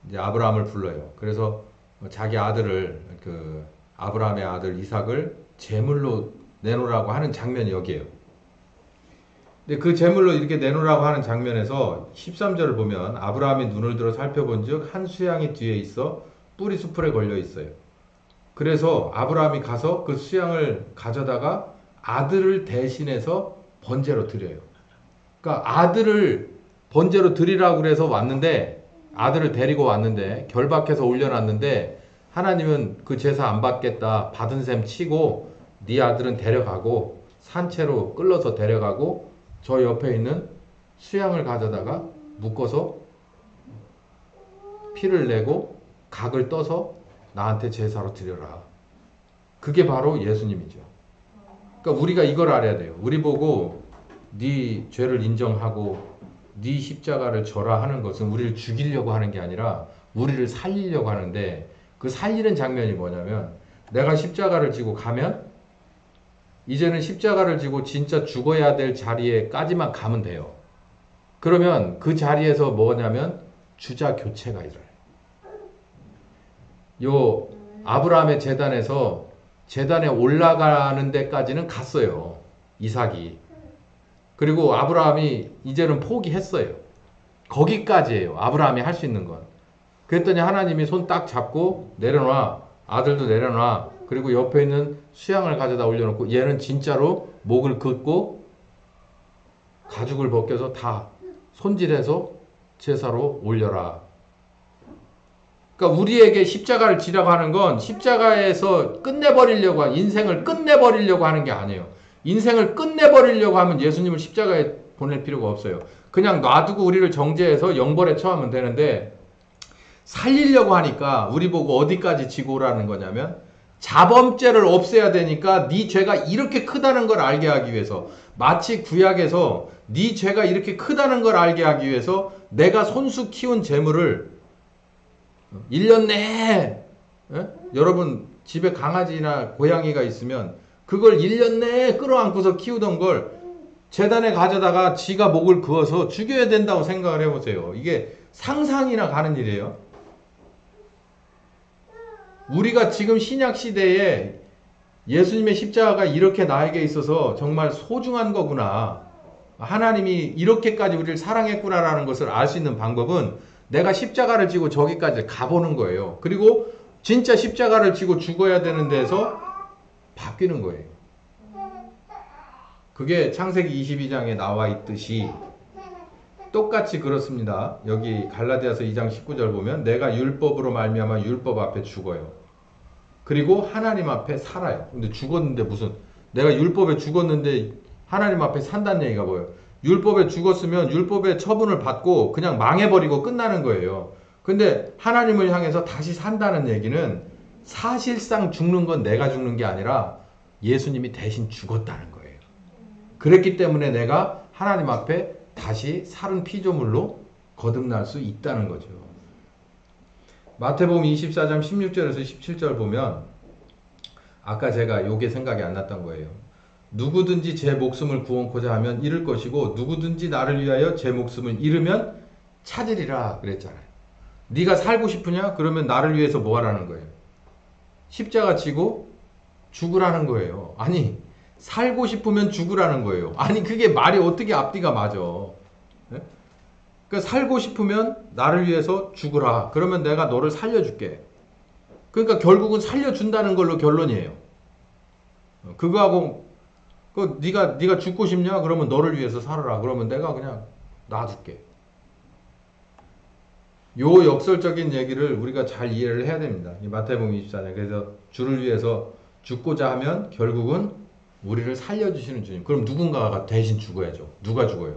이제 아브라함을 불러요. 그래서 자기 아들을, 아브라함의 아들 이삭을 제물로 내놓으라고 하는 장면이 여기에요. 근데 그 제물로 이렇게 내놓으라고 하는 장면에서 13절을 보면, 아브라함이 눈을 들어 살펴본 즉 한 수양이 뒤에 있어 뿌리 수풀에 걸려 있어요. 그래서 아브라함이 가서 그 수양을 가져다가 아들을 대신해서 번제로 드려요. 그러니까 아들을 번제로 드리라고 그래서 왔는데, 아들을 데리고 왔는데, 결박해서 올려놨는데, 하나님은 그 제사 안 받겠다, 받은 셈 치고 네 아들은 데려가고, 산채로 끌러서 데려가고 저 옆에 있는 수양을 가져다가 묶어서 피를 내고 각을 떠서 나한테 제사로 드려라. 그게 바로 예수님이죠. 그러니까 우리가 이걸 알아야 돼요. 우리 보고 네 죄를 인정하고 네 십자가를 져라 하는 것은 우리를 죽이려고 하는 게 아니라 우리를 살리려고 하는데, 그 살리는 장면이 뭐냐면, 내가 십자가를 지고 가면 이제는 십자가를 지고 진짜 죽어야 될 자리에까지만 가면 돼요. 그러면 그 자리에서 뭐냐면 주자 교체가 일어나요. 요 아브라함의 제단에서 제단에 올라가는 데까지는 갔어요. 이삭이. 그리고 아브라함이 이제는 포기했어요. 거기까지예요. 아브라함이 할 수 있는 건. 그랬더니 하나님이 손 딱 잡고 내려놔. 아들도 내려놔. 그리고 옆에 있는 수양을 가져다 올려놓고 얘는 진짜로 목을 긋고 가죽을 벗겨서 다 손질해서 제사로 올려라. 그러니까 우리에게 십자가를 지라고 하는 건 십자가에서 끝내버리려고 인생을 끝내버리려고 하는 게 아니에요. 인생을 끝내버리려고 하면 예수님을 십자가에 보낼 필요가 없어요. 그냥 놔두고 우리를 정죄해서 영벌에 처하면 되는데 살리려고 하니까 우리 보고 어디까지 지고 오라는 거냐면 자범죄를 없애야 되니까 네 죄가 이렇게 크다는 걸 알게 하기 위해서 마치 구약에서 네 죄가 이렇게 크다는 걸 알게 하기 위해서 내가 손수 키운 재물을 1년 내에 여러분 집에 강아지나 고양이가 있으면 그걸 1년 내에 끌어안고서 키우던 걸 제단에 가져다가 지가 목을 그어서 죽여야 된다고 생각을 해보세요. 이게 상상이나 가는 일이에요. 우리가 지금 신약 시대에 예수님의 십자가가 이렇게 나에게 있어서 정말 소중한 거구나. 하나님이 이렇게까지 우리를 사랑했구나라는 것을 알 수 있는 방법은 내가 십자가를 지고 저기까지 가보는 거예요. 그리고 진짜 십자가를 지고 죽어야 되는 데서 바뀌는 거예요. 그게 창세기 22장에 나와 있듯이 똑같이 그렇습니다. 여기 갈라디아서 2장 19절 보면 내가 율법으로 말미암아 율법 앞에 죽어요. 그리고 하나님 앞에 살아요. 근데 죽었는데 무슨 내가 율법에 죽었는데 하나님 앞에 산다는 얘기가 뭐예요? 율법에 죽었으면 율법의 처분을 받고 그냥 망해버리고 끝나는 거예요. 근데 하나님을 향해서 다시 산다는 얘기는 사실상 죽는 건 내가 죽는 게 아니라 예수님이 대신 죽었다는 거예요. 그랬기 때문에 내가 하나님 앞에 다시 살은 피조물로 거듭날 수 있다는 거죠. 마태복음 24장 16절에서 17절 보면 아까 제가 요게 생각이 안 났던 거예요. 누구든지 제 목숨을 구원코자 하면 잃을 것이고 누구든지 나를 위하여 제 목숨을 잃으면 찾으리라 그랬잖아요. 네가 살고 싶으냐? 그러면 나를 위해서 뭐 하라는 거예요? 십자가 지고 죽으라는 거예요. 아니 살고 싶으면 죽으라는 거예요. 아니 그게 말이 어떻게 앞뒤가 맞아. 네? 그러니까 살고 싶으면 나를 위해서 죽으라. 그러면 내가 너를 살려줄게. 그러니까 결국은 살려준다는 걸로 결론이에요. 그거하고 네가 죽고 싶냐? 그러면 너를 위해서 살아라. 그러면 내가 그냥 놔둘게. 요 역설적인 얘기를 우리가 잘 이해를 해야 됩니다. 이 마태복음 24장. 그래서 주를 위해서 죽고자 하면 결국은 우리를 살려주시는 주님. 그럼 누군가가 대신 죽어야죠. 누가 죽어요?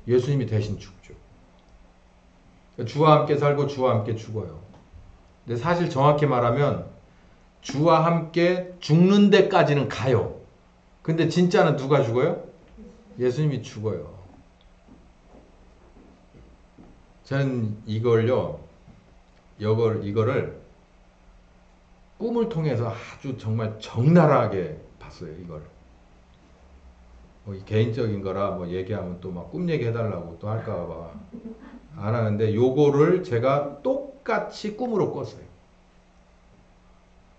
예수님이 대신 죽죠. 주와 함께 살고 주와 함께 죽어요. 근데 사실 정확히 말하면 주와 함께 죽는 데까지는 가요. 근데 진짜는 누가 죽어요? 예수님이 죽어요. 저는 이거를 꿈을 통해서 아주 정말 적나라하게 봤어요. 이걸. 개인적인 거라 뭐 얘기하면 또 막 꿈 얘기 해달라고 또 할까봐 안 하는데 요거를 제가 똑같이 꿈으로 꿨어요.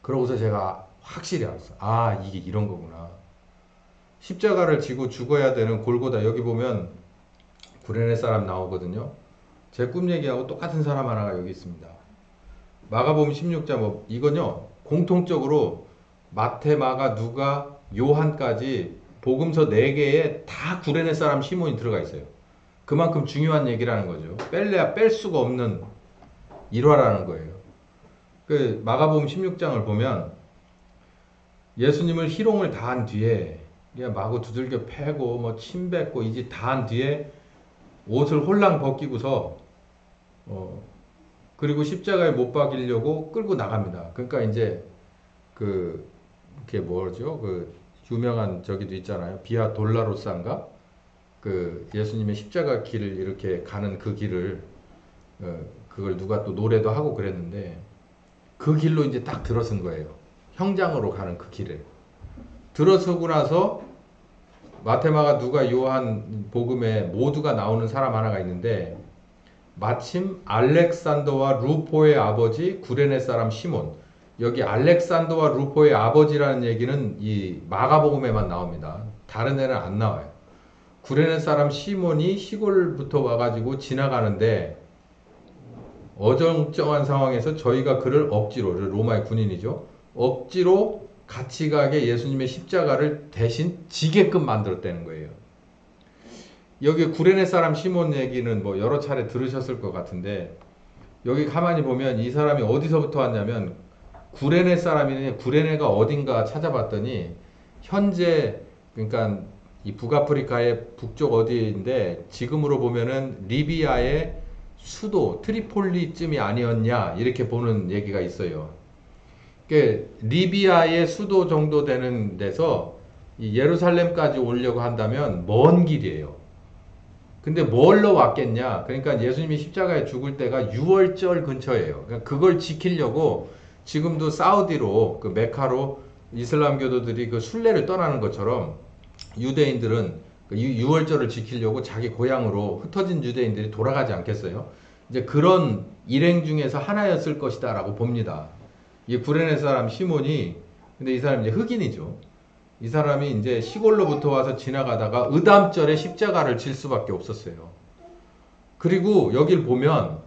그러고서 제가 확실히 알았어요. 아, 이게 이런 거구나. 십자가를 지고 죽어야 되는 골고다. 여기 보면 구레네 사람 나오거든요. 제 꿈 얘기하고 똑같은 사람 하나가 여기 있습니다. 마가복음 16장 뭐 이건요. 공통적으로 마태, 마가, 누가, 요한까지 복음서 4개에 다 구레네 사람 시몬이 들어가 있어요. 그만큼 중요한 얘기라는 거죠. 뺄래야 뺄 수가 없는 일화라는 거예요. 그 마가복음 16장을 보면 예수님을 희롱을 다 한 뒤에 마구 두들겨 패고 뭐 침 뱉고 이 짓 다 한 뒤에 옷을 홀랑 벗기고서 그리고 십자가에 못 박이려고 끌고 나갑니다. 그러니까 이제 그게 뭐죠? 그 유명한 저기도 있잖아요. 비아 돌라로사인가? 그 예수님의 십자가 길을 이렇게 가는 그 길을 그걸 누가 또 노래도 하고 그랬는데 그 길로 이제 딱 들어선 거예요. 형장으로 가는 그 길을 들어서고 나서 마테마가 누가 요한 복음에 모두가 나오는 사람 하나가 있는데 마침 알렉산더와 루포의 아버지 구레네 사람 시몬. 여기 알렉산더와 루포의 아버지라는 얘기는 이 마가복음에만 나옵니다. 다른 애는 안 나와요. 구레네 사람 시몬이 시골부터 와가지고 지나가는데 어정쩡한 상황에서 저희가 그를 억지로, 로마의 군인이죠, 억지로 같이 가게 예수님의 십자가를 대신 지게끔 만들었다는 거예요. 여기 구레네 사람 시몬 얘기는 뭐 여러 차례 들으셨을 것 같은데, 여기 가만히 보면 이 사람이 어디서부터 왔냐면 구레네 사람이니, 구레네가 어딘가 찾아봤더니 현재, 그러니까 이 북아프리카의 북쪽 어디인데 지금으로 보면은 리비아의 수도 트리폴리쯤이 아니었냐, 이렇게 보는 얘기가 있어요. 그 리비아의 수도 정도 되는 데서 이 예루살렘까지 오려고 한다면 먼 길이에요. 근데 뭘로 왔겠냐? 그러니까 예수님이 십자가에 죽을 때가 6월절 근처예요. 그러니까 그걸 지키려고 지금도 사우디로, 그 메카로 이슬람교도들이 그 순례를 떠나는 것처럼 유대인들은 그 6월절을 지키려고 자기 고향으로 흩어진 유대인들이 돌아가지 않겠어요? 이제 그런 일행 중에서 하나였을 것이다라고 봅니다. 이 구레네 사람 시몬이, 근데 이 사람이 이제 흑인이죠. 이 사람이 이제 시골로부터 와서 지나가다가 의담절에 십자가를 질 수밖에 없었어요. 그리고 여길 보면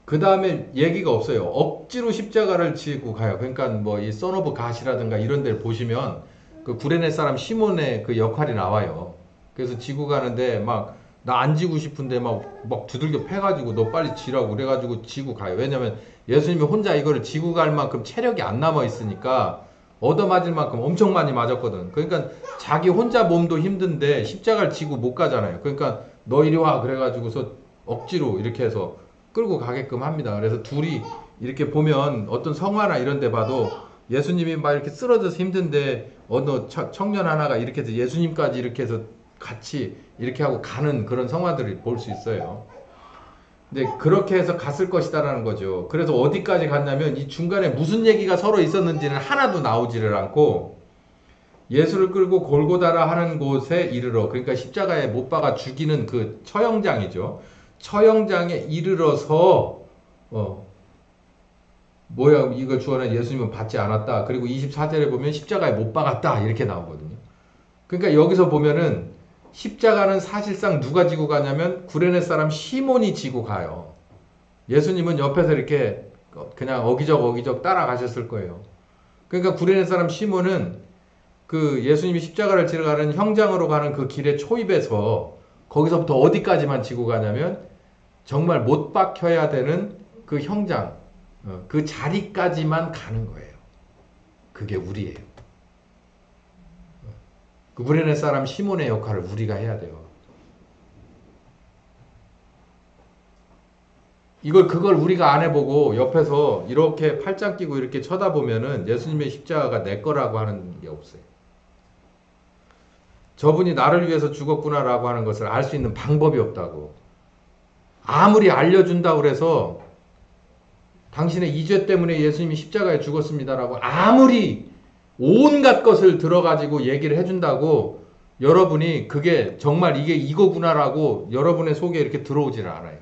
그 다음에 얘기가 없어요. 억지로 십자가를 지고 가요. 그러니까 뭐 이 선 오브 갓이라든가 이런 데를 보시면 그 구레네 사람 시몬의 그 역할이 나와요. 그래서 지고 가는데 막 나 안 지고 싶은데 막 두들겨 패가지고 너 빨리 지라고 그래가지고 지고 가요. 왜냐면 예수님이 혼자 이거를 지고 갈 만큼 체력이 안 남아 있으니까, 얻어맞을 만큼 엄청 많이 맞았거든. 그러니까 자기 혼자 몸도 힘든데 십자가를 지고 못 가잖아요. 그러니까 너 이리 와 그래가지고서 억지로 이렇게 해서 끌고 가게끔 합니다. 그래서 둘이 이렇게 보면 어떤 성화나 이런 데 봐도 예수님이 막 이렇게 쓰러져서 힘든데 어느 청년 하나가 이렇게 해서 예수님까지 이렇게 해서 같이 이렇게 하고 가는 그런 성화들을 볼 수 있어요. 근데 그렇게 해서 갔을 것이다라는 거죠. 그래서 어디까지 갔냐면 이 중간에 무슨 얘기가 서로 있었는지는 하나도 나오지를 않고, 예수를 끌고 골고다라 하는 곳에 이르러, 그러니까 십자가에 못 박아 죽이는 그 처형장이죠. 처형장에 이르러서 뭐야 이걸 주어는 예수님은 받지 않았다. 그리고 24절에 보면 십자가에 못 박았다 이렇게 나오거든요. 그러니까 여기서 보면은 십자가는 사실상 누가 지고 가냐면 구레네 사람 시몬이 지고 가요. 예수님은 옆에서 이렇게 그냥 어기적 따라가셨을 거예요. 그러니까 구레네 사람 시몬은 그 예수님이 십자가를 지러 가는 형장으로 가는 그 길의 초입에서 거기서부터 어디까지만 지고 가냐면 정말 못 박혀야 되는 그 형장, 그 자리까지만 가는 거예요. 그게 우리예요. 그 구레네 사람 시몬의 역할을 우리가 해야 돼요. 그걸 우리가 안 해보고 옆에서 이렇게 팔짱 끼고 이렇게 쳐다보면은 예수님의 십자가가 내 거라고 하는 게 없어요. 저분이 나를 위해서 죽었구나라고 하는 것을 알 수 있는 방법이 없다고. 아무리 알려준다고 그래서 당신의 이 죄 때문에 예수님이 십자가에 죽었습니다라고 아무리 온갖 것을 들어가지고 얘기를 해준다고 여러분이 그게 정말 이게 이거구나라고 여러분의 속에 이렇게 들어오지를 않아요.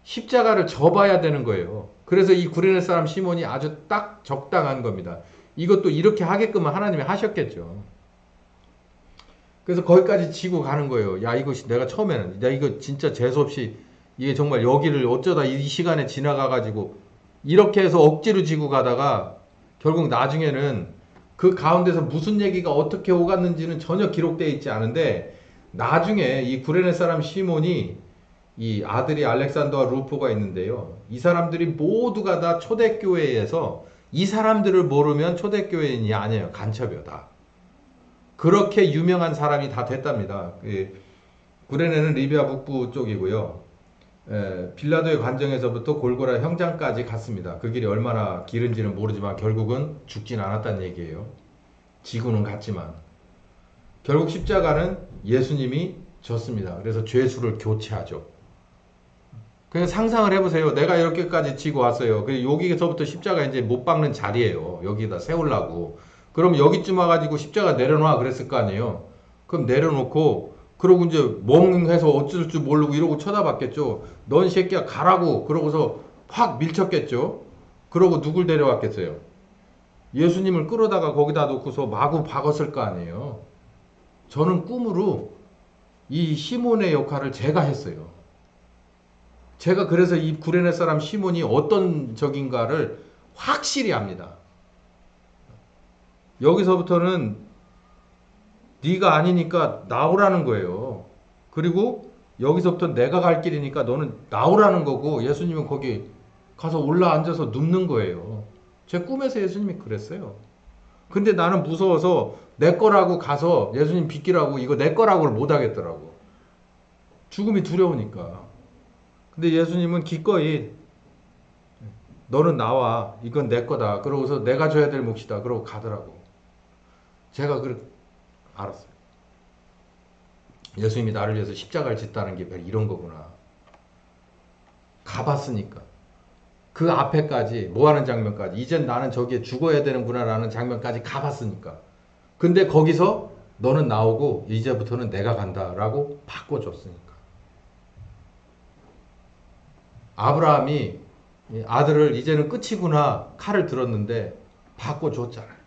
십자가를 져봐야 되는 거예요. 그래서 이 구레네 사람 시몬이 아주 딱 적당한 겁니다. 이것도 이렇게 하게끔은 하나님이 하셨겠죠. 그래서 거기까지 지고 가는 거예요. 야, 이거 내가 처음에는 야 이거 진짜 재수없이 이게 정말 여기를 어쩌다 이 시간에 지나가가지고 이렇게 해서 억지로 지고 가다가 결국 나중에는 그 가운데서 무슨 얘기가 어떻게 오갔는지는 전혀 기록되어 있지 않은데, 나중에 이 구레네 사람 시몬이 이 아들이 알렉산더와 루포가 있는데요. 이 사람들이 모두가 다 초대교회에서 이 사람들을 모르면 초대교회인이 아니에요. 간첩이요 다. 그렇게 유명한 사람이 다 됐답니다. 구레네는 리비아 북부 쪽이고요. 빌라도의 관정에서부터 골고라 형장까지 갔습니다. 그 길이 얼마나 길은지는 모르지만 결국은 죽진 않았다는 얘기예요. 지구는 갔지만 결국 십자가는 예수님이 졌습니다. 그래서 죄수를 교체하죠. 그냥 상상을 해보세요. 내가 이렇게까지 지고 왔어요. 그리고 여기서부터 십자가 이제 못 박는 자리예요. 여기다 세우려고. 그럼 여기쯤 와가지고 십자가 내려놔 그랬을 거 아니에요. 그럼 내려놓고 그러고 이제 멍해서 어쩔 줄 모르고 이러고 쳐다봤겠죠. 넌 새끼야 가라고 그러고서 확 밀쳤겠죠. 그러고 누굴 데려왔겠어요. 예수님을 끌어다가 거기다 놓고서 마구 박았을 거 아니에요. 저는 꿈으로 이 시몬의 역할을 제가 했어요. 제가 그래서 이 구레네 사람 시몬이 어떤 적인가를 확실히 압니다. 여기서부터는 네가 아니니까 나오라는 거예요. 그리고 여기서부터 내가 갈 길이니까 너는 나오라는 거고 예수님은 거기 가서 올라앉아서 눕는 거예요. 제 꿈에서 예수님이 그랬어요. 근데 나는 무서워서 내 거라고 가서 예수님 빗기라고 이거 내 거라고를 못 하겠더라고. 죽음이 두려우니까. 근데 예수님은 기꺼이 너는 나와. 이건 내 거다. 그러고서 내가 줘야 될 몫이다. 그러고 가더라고. 제가 그렇게 알았어요. 예수님이 나를 위해서 십자가를 짓다는 게 이런 거구나. 가봤으니까. 그 앞에까지 뭐 하는 장면까지 이젠 나는 저기에 죽어야 되는구나 라는 장면까지 가봤으니까. 근데 거기서 너는 나오고 이제부터는 내가 간다 라고 바꿔줬으니까. 아브라함이 아들을 이제는 끝이구나 칼을 들었는데 바꿔줬잖아요.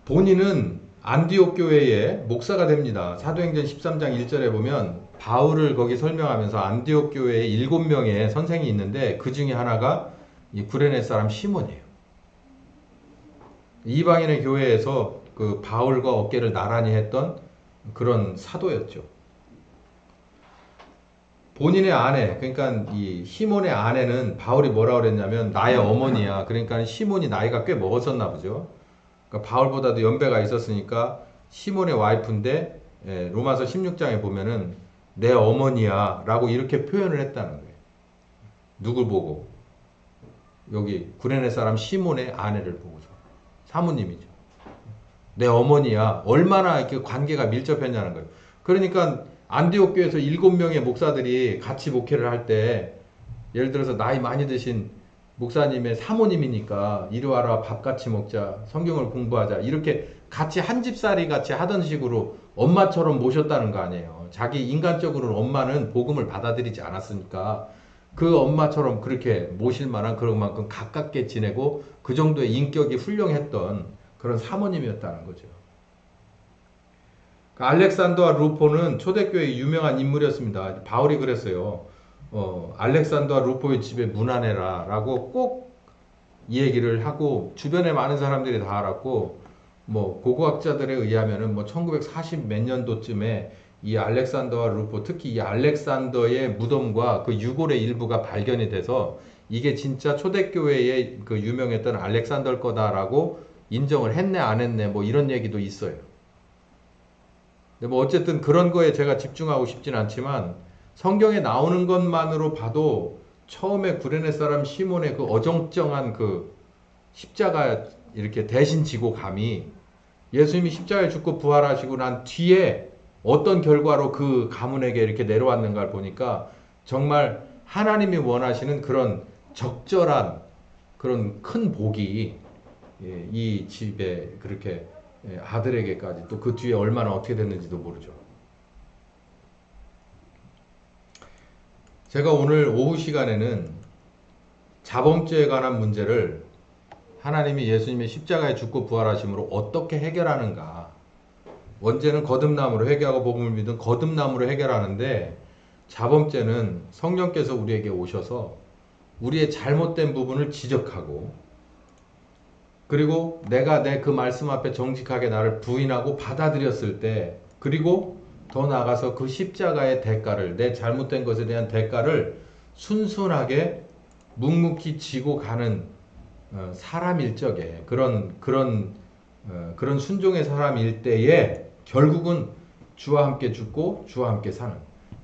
본인은 안디옥 교회의 목사가 됩니다. 사도행전 13장 1절에 보면 바울을 거기 설명하면서 안디옥 교회에 7명의 선생이 있는데 그 중에 하나가 이 구레네 사람 시몬이에요. 이방인의 교회에서 그 바울과 어깨를 나란히 했던 그런 사도였죠. 본인의 아내, 그러니까 이 시몬의 아내는 바울이 뭐라 그랬냐면 나의 어머니야. 그러니까 시몬이 나이가 꽤 먹었었나 보죠. 그러니까 바울보다도 연배가 있었으니까 시몬의 와이프인데 로마서 16장에 보면은 내 어머니야 라고 이렇게 표현을 했다는 거예요. 누굴 보고? 여기 구레네 사람 시몬의 아내를 보고서. 사모님이죠. 내 어머니야. 얼마나 이렇게 관계가 밀접했냐는 거예요. 그러니까 안디옥 교회에서 7명의 목사들이 같이 목회를 할 때 예를 들어서 나이 많이 드신 목사님의 사모님이니까 이리 와라 밥 같이 먹자 성경을 공부하자 이렇게 같이 한 집살이 같이 하던 식으로 엄마처럼 모셨다는 거 아니에요. 자기 인간적으로는 엄마는 복음을 받아들이지 않았으니까 그 엄마처럼 그렇게 모실 만한 그런 만큼 가깝게 지내고 그 정도의 인격이 훌륭했던 그런 사모님이었다는 거죠. 알렉산더와 루포는 초대교회의 유명한 인물이었습니다. 바울이 그랬어요. 알렉산더와 루포의 집에 문안해라 라고 꼭 이 얘기를 하고 주변에 많은 사람들이 다 알았고 뭐 고고학자들에 의하면은 뭐 1940 몇 년도쯤에 이 알렉산더와 루포 특히 이 알렉산더의 무덤과 그 유골의 일부가 발견이 돼서 이게 진짜 초대교회의 그 유명했던 알렉산더 거다라고 인정을 했네 안 했네 뭐 이런 얘기도 있어요. 근데 뭐 어쨌든 그런 거에 제가 집중하고 싶진 않지만 성경에 나오는 것만으로 봐도 처음에 구레네 사람 시몬의 그 어정쩡한 그 십자가 이렇게 대신 지고 감이 예수님이 십자가에 죽고 부활하시고 난 뒤에 어떤 결과로 그 가문에게 이렇게 내려왔는가를 보니까 정말 하나님이 원하시는 그런 적절한 그런 큰 복이 이 집에 그렇게 아들에게까지 또 그 뒤에 얼마나 어떻게 됐는지도 모르죠. 제가 오늘 오후 시간에는 자범죄에 관한 문제를 하나님이 예수님의 십자가에 죽고 부활하심으로 어떻게 해결하는가. 원죄는 거듭남으로 회개하고 복음을 믿은 거듭남으로 해결하는데 자범죄는 성령께서 우리에게 오셔서 우리의 잘못된 부분을 지적하고 그리고 내가 내 그 말씀 앞에 정직하게 나를 부인하고 받아들였을 때 그리고 더 나아가서 그 십자가의 대가를 내 잘못된 것에 대한 대가를 순순하게 묵묵히 지고 가는 사람일 적에 그런 순종의 사람일 때에 결국은 주와 함께 죽고 주와 함께 사는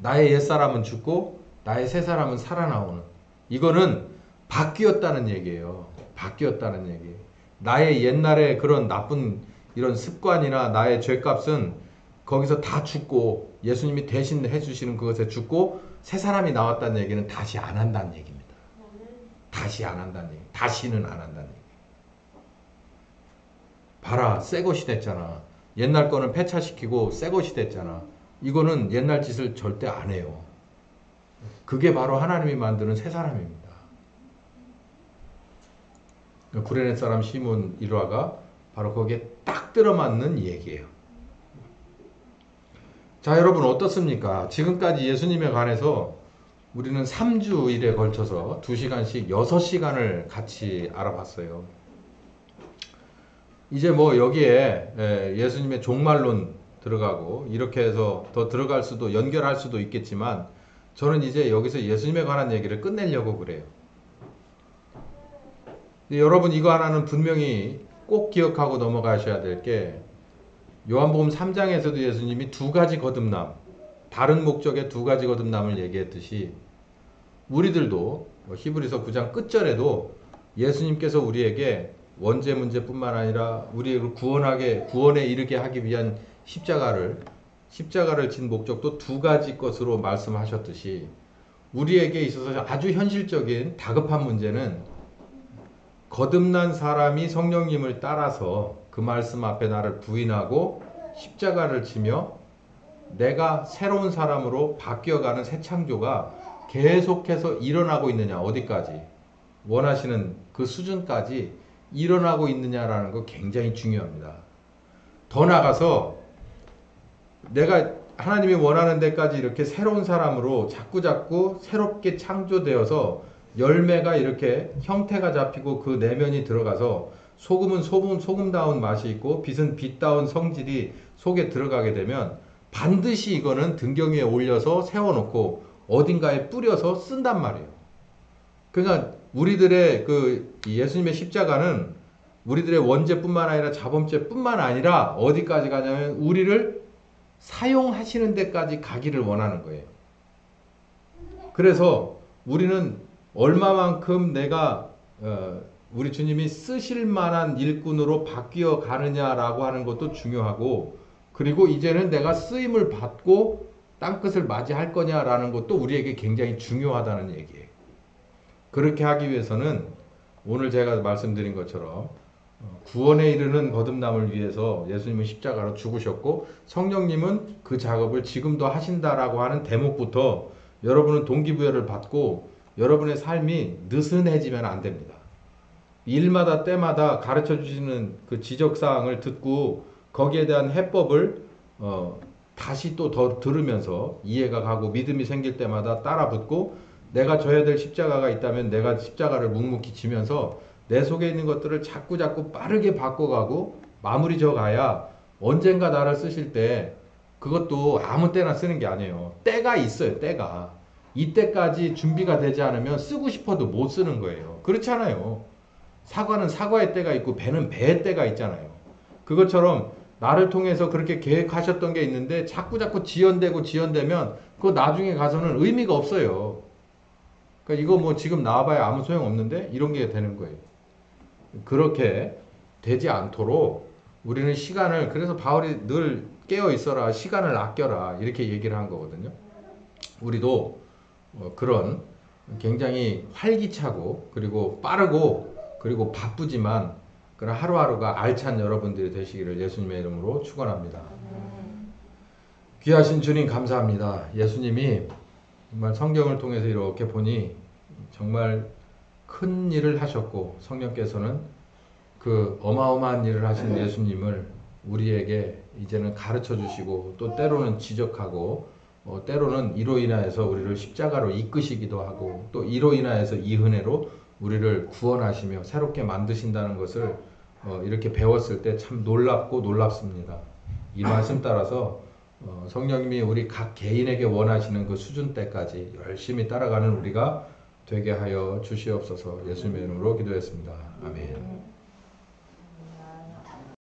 나의 옛사람은 죽고 나의 새사람은 살아나오는 이거는 바뀌었다는 얘기예요. 바뀌었다는 얘기. 나의 옛날에 그런 나쁜 이런 습관이나 나의 죄값은 거기서 다 죽고 예수님이 대신 해주시는 그것에 죽고 새 사람이 나왔다는 얘기는 다시 안 한다는 얘기입니다. 다시 안 한다는 얘기. 다시는 안 한다는 얘기. 봐라, 새 것이 됐잖아. 옛날 거는 폐차시키고 새 것이 됐잖아. 이거는 옛날 짓을 절대 안 해요. 그게 바로 하나님이 만드는 새 사람입니다. 구레네 사람 시몬 일화가 바로 거기에 딱 들어맞는 얘기예요. 자, 여러분 어떻습니까? 지금까지 예수님에 관해서 우리는 3주일에 걸쳐서 2시간씩 6시간을 같이 알아봤어요. 이제 뭐 여기에 예수님의 종말론 들어가고 이렇게 해서 더 들어갈 수도 연결할 수도 있겠지만 저는 이제 여기서 예수님에 관한 얘기를 끝내려고 그래요. 근데 여러분 이거 하나는 분명히 꼭 기억하고 넘어가셔야 될 게 요한복음 3장에서도 예수님이 두 가지 거듭남, 다른 목적의 두 가지 거듭남을 얘기했듯이 우리들도 히브리서 9장 끝절에도 예수님께서 우리에게 원죄 문제뿐만 아니라 우리를 구원에 이르게 하기 위한 십자가를 진 목적도 두 가지 것으로 말씀하셨듯이 우리에게 있어서 아주 현실적인 다급한 문제는 거듭난 사람이 성령님을 따라서 그 말씀 앞에 나를 부인하고 십자가를 지며 내가 새로운 사람으로 바뀌어가는 새 창조가 계속해서 일어나고 있느냐, 어디까지 원하시는 그 수준까지 일어나고 있느냐라는 거 굉장히 중요합니다. 더 나아가서 내가 하나님이 원하는 데까지 이렇게 새로운 사람으로 자꾸자꾸 새롭게 창조되어서 열매가 이렇게 형태가 잡히고 그 내면이 들어가서 소금은 소금다운 맛이 있고 빛은 빛다운 성질이 속에 들어가게 되면 반드시 이거는 등경 위에 올려서 세워놓고 어딘가에 뿌려서 쓴단 말이에요. 그러니까 우리들의 그 예수님의 십자가는 우리들의 원죄뿐만 아니라 자범죄뿐만 아니라 어디까지 가냐면 우리를 사용하시는 데까지 가기를 원하는 거예요. 그래서 우리는 얼마만큼 내가 우리 주님이 쓰실 만한 일꾼으로 바뀌어 가느냐라고 하는 것도 중요하고, 그리고 이제는 내가 쓰임을 받고 땅끝을 맞이할 거냐라는 것도 우리에게 굉장히 중요하다는 얘기예요. 그렇게 하기 위해서는 오늘 제가 말씀드린 것처럼 구원에 이르는 거듭남을 위해서 예수님은 십자가로 죽으셨고 성령님은 그 작업을 지금도 하신다라고 하는 대목부터 여러분은 동기부여를 받고 여러분의 삶이 느슨해지면 안 됩니다. 일마다 때마다 가르쳐 주시는 그 지적사항을 듣고 거기에 대한 해법을 다시 또 더 들으면서 이해가 가고 믿음이 생길 때마다 따라 붙고 내가 져야 될 십자가가 있다면 내가 십자가를 묵묵히 지면서 내 속에 있는 것들을 자꾸 빠르게 바꿔가고 마무리 져가야 언젠가 나를 쓰실 때 그것도 아무 때나 쓰는 게 아니에요. 때가 있어요. 때가. 이때까지 준비가 되지 않으면 쓰고 싶어도 못 쓰는 거예요. 그렇잖아요. 사과는 사과의 때가 있고 배는 배의 때가 있잖아요. 그것처럼 나를 통해서 그렇게 계획하셨던 게 있는데 자꾸 지연되면 그거 나중에 가서는 의미가 없어요. 그러니까 이거 뭐 지금 나와봐야 아무 소용 없는데 이런 게 되는 거예요. 그렇게 되지 않도록 우리는 시간을, 그래서 바울이 늘 깨어 있어라, 시간을 아껴라 이렇게 얘기를 한 거거든요. 우리도 그런 굉장히 활기차고 그리고 빠르고 그리고 바쁘지만 그런 하루하루가 알찬 여러분들이 되시기를 예수님의 이름으로 축원합니다. 귀하신 주님 감사합니다. 예수님이 정말 성경을 통해서 이렇게 보니 정말 큰 일을 하셨고 성령께서는 그 어마어마한 일을 하신 예수님을 우리에게 이제는 가르쳐 주시고 또 때로는 지적하고 때로는 이로 인하여서 우리를 십자가로 이끄시기도 하고 또 이로 인하여서 이 은혜로 우리를 구원하시며 새롭게 만드신다는 것을 이렇게 배웠을 때 참 놀랍고 놀랍습니다. 이 말씀 따라서 성령님이 우리 각 개인에게 원하시는 그 수준 때까지 열심히 따라가는 우리가 되게 하여 주시옵소서. 예수님의 이름으로 기도했습니다. 아멘.